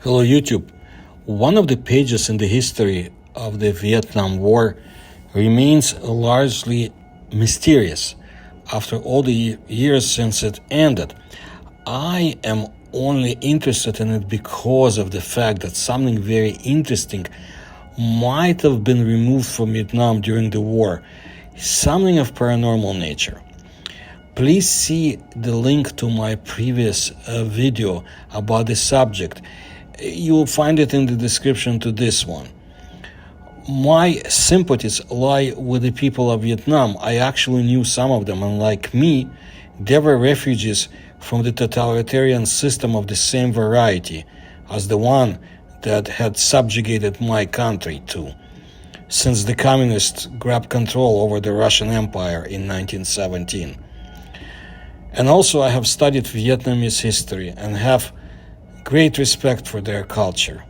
Hello YouTube. One of the pages in the history of the Vietnam War remains largely mysterious after all the years since it ended. I am only interested in it because of the fact that something very interesting might have been removed from Vietnam during the war, something of paranormal nature. Please see the link to my previous video about the subject. You will find it in the description to this one. My sympathies lie with the people of Vietnam. I actually knew some of them, and like me, they were refugees from the totalitarian system of the same variety as the one that had subjugated my country too, since the communists grabbed control over the Russian Empire in 1917. And also I have studied Vietnamese history and have great respect for their culture.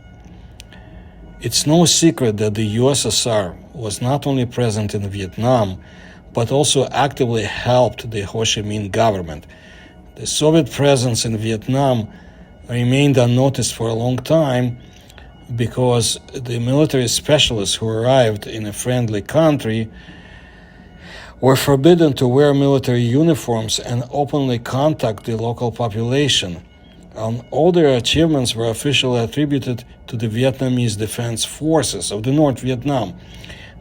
It's no secret that the USSR was not only present in Vietnam, but also actively helped the Ho Chi Minh government. The Soviet presence in Vietnam remained unnoticed for a long time because the military specialists who arrived in a friendly country were forbidden to wear military uniforms and openly contact the local population. All their achievements were officially attributed to the Vietnamese Defense Forces of the North Vietnam.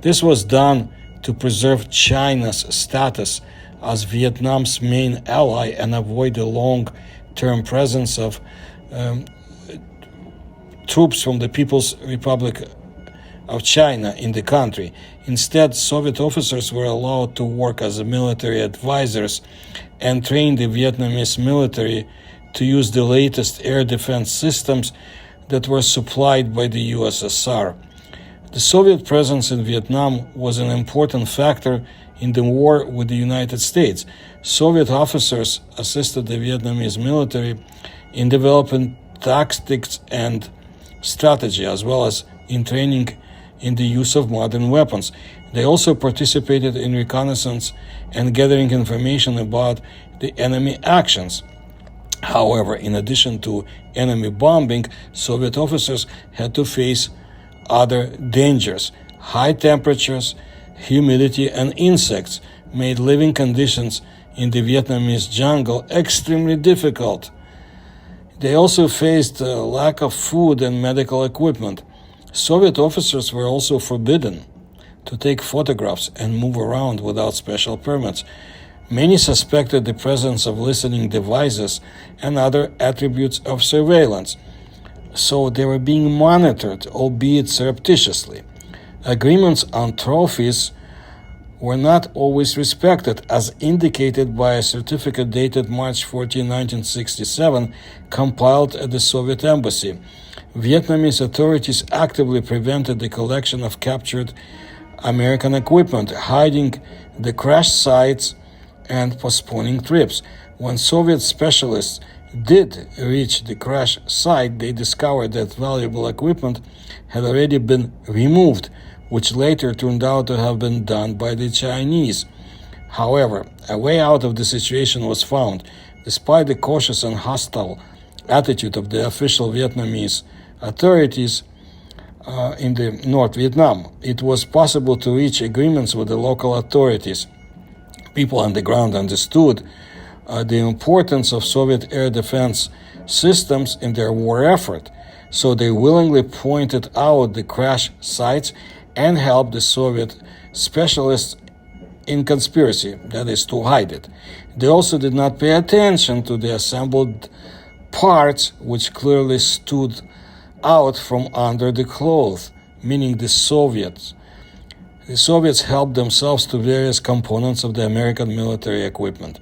This was done to preserve China's status as Vietnam's main ally and avoid the long-term presence of troops from the People's Republic of China in the country. Instead, Soviet officers were allowed to work as military advisors and train the Vietnamese military to use the latest air defense systems that were supplied by the USSR. The Soviet presence in Vietnam was an important factor in the war with the United States. Soviet officers assisted the Vietnamese military in developing tactics and strategy, as well as in training in the use of modern weapons. They also participated in reconnaissance and gathering information about the enemy actions. However, in addition to enemy bombing, Soviet officers had to face other dangers. High temperatures, humidity, and insects made living conditions in the Vietnamese jungle extremely difficult. They also faced a lack of food and medical equipment. Soviet officers were also forbidden to take photographs and move around without special permits. Many suspected the presence of listening devices and other attributes of surveillance, so they were being monitored, albeit surreptitiously. Agreements on trophies were not always respected, as indicated by a certificate dated March 14, 1967, compiled at the Soviet embassy. Vietnamese authorities actively prevented the collection of captured American equipment, hiding the crash sites and postponing trips. When Soviet specialists did reach the crash site, they discovered that valuable equipment had already been removed, which later turned out to have been done by the Chinese. However, a way out of the situation was found. Despite the cautious and hostile attitude of the official Vietnamese authorities in the North Vietnam, it was possible to reach agreements with the local authorities. People on the ground understood the importance of Soviet air defense systems in their war effort, so they willingly pointed out the crash sites and helped the Soviet specialists in conspiracy, that is, to hide it. They also did not pay attention to the assembled parts, which clearly stood out from under the cloth, meaning the Soviets. The Soviets helped themselves to various components of the American military equipment.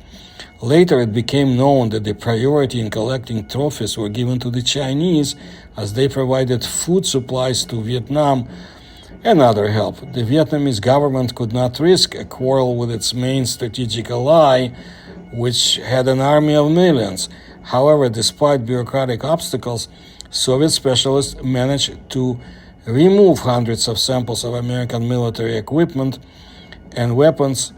Later, it became known that the priority in collecting trophies were given to the Chinese, as they provided food supplies to Vietnam and other help. The Vietnamese government could not risk a quarrel with its main strategic ally, which had an army of millions. However, despite bureaucratic obstacles, Soviet specialists managed to remove hundreds of samples of American military equipment and weapons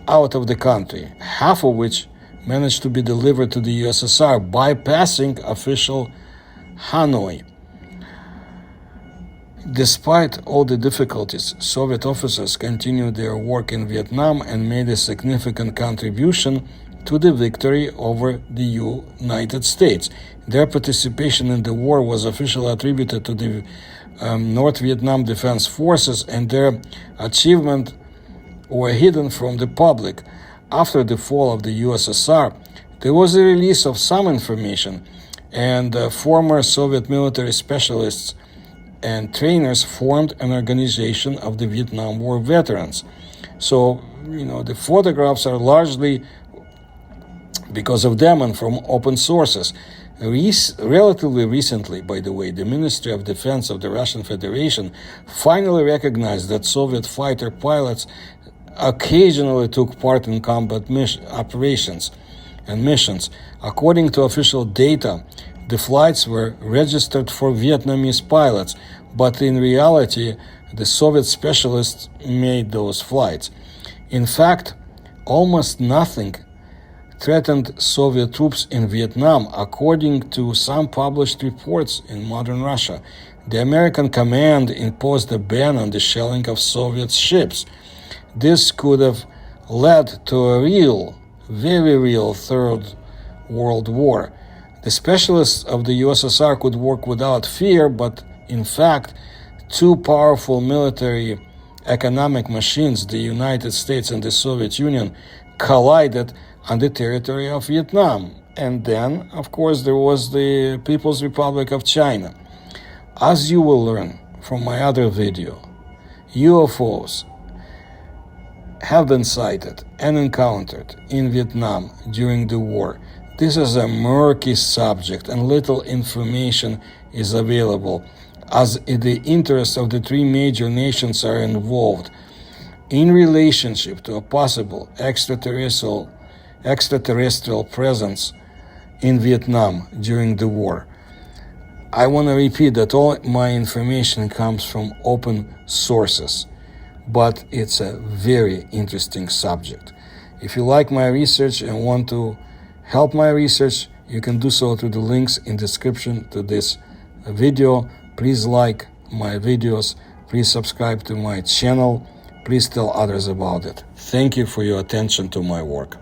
out of the country, half of which managed to be delivered to the USSR, bypassing official Hanoi. Despite all the difficulties, Soviet officers continued their work in Vietnam and made a significant contribution to the victory over the United States. Their participation in the war was officially attributed to the North Vietnam Defense Forces, and their achievements were hidden from the public. After the fall of the USSR, there was a release of some information, and former Soviet military specialists and trainers formed an organization of the Vietnam War veterans. So, the photographs are largely because of them and from open sources. Relatively recently, by the way, the Ministry of Defense of the Russian Federation finally recognized that Soviet fighter pilots occasionally took part in combat operations and missions. According to official data, the flights were registered for Vietnamese pilots, but in reality, the Soviet specialists made those flights. In fact, almost nothing threatened Soviet troops in Vietnam, according to some published reports in modern Russia. The American command imposed a ban on the shelling of Soviet ships. This could have led to a very real Third World War. The specialists of the USSR could work without fear, but in fact, two powerful military economic machines, the United States and the Soviet Union, collided on the territory of Vietnam. And then, of course, there was the People's Republic of China. As you will learn from my other video, UFOs have been sighted and encountered in Vietnam during the war. This is a murky subject and little information is available, as the interests of the three major nations are involved in relationship to a possible extraterrestrial presence in Vietnam during the war. I want to repeat that all my information comes from open sources, but it's a very interesting subject. If you like my research and want to help my research, you can do so through the links in description to this video. Please like my videos. Please subscribe to my channel. Please tell others about it. Thank you for your attention to my work.